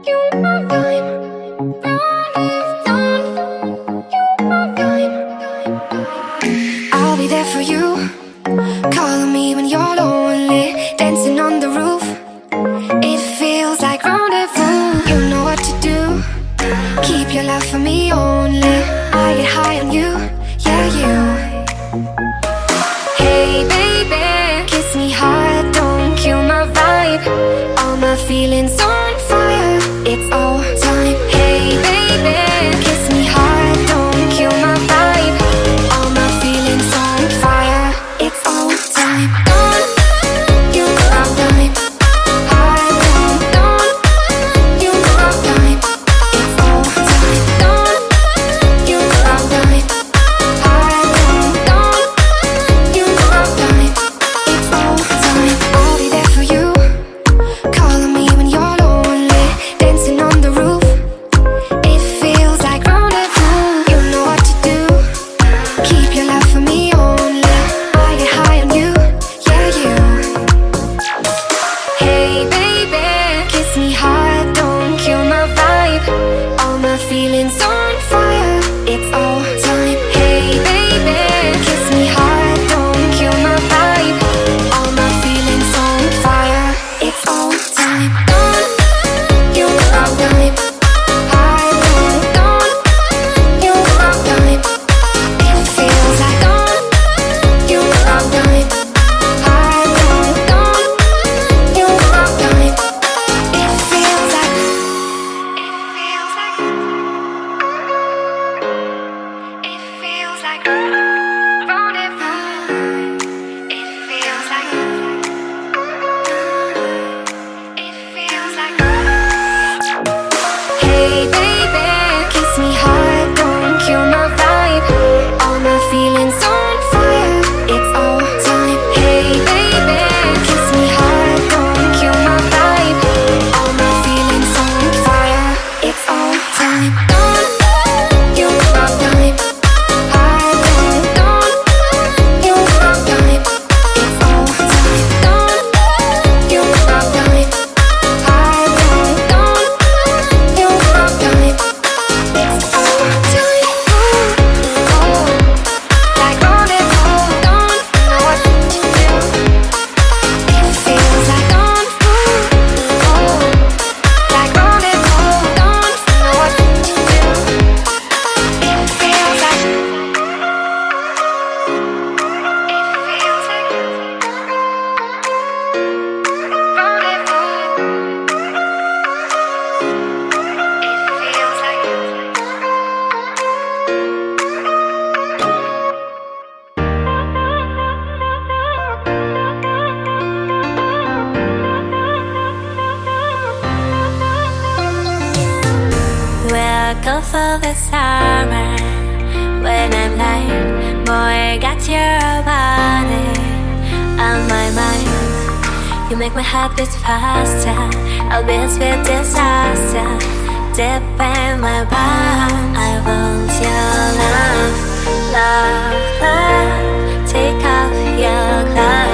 You my vibe, you my vibe. I'll be there for you, calling me when you're lonely, dancing on the roof. It feels like rendezvous. You know what to do, keep your love for me only. I get high on you, yeah, you. Hey baby, kiss me hard, don't kill my vibe. All my feelings on fire, it's all time. Hey baby, kiss me hard, don't kill my vibe. All my feelings on fire, it's all time. Don't you my vibe, don't you my vibe. It's all time. Don't you my vibe, don't you my vibe. It's all time. I'll be there for you, calling me when you're lonely, dancing on the roof. It feels like rendezvous. You know what to do, keep your love for me only. I get high on you, yeah, you. Hey baby, kiss me hard, don't kill my vibe. All my feelings on fire, it's all time. Hey baby, kiss me hard, don't kill my vibe. All my feelings on fire, it's all time. Don't you my vibe, don't you my vibe. It feels like don't you my vibe, don't you my vibe. It feels like rendezvous. It feels like hey baby, kiss me hard, don't kill my vibe. All my feelings on fire, it's all time. Hey baby, kiss me hard, don't kill my vibe. All my feelings on fire, it's all time. Don't you my vibe, don't you my vibe. It's all time. Don't you my vibe, don't you my vibe. It's all time. Oh, like rendezvous. Don't know what to do. It feels like don't like rendezvous. Don't know what to do. It feels like We'll go for the summer when I'm light. Boy, got your body on my mind. You make my heart beat faster. I'll be a sweet disaster. Deep in my palm, I want your love, love, love. Take off your clothes.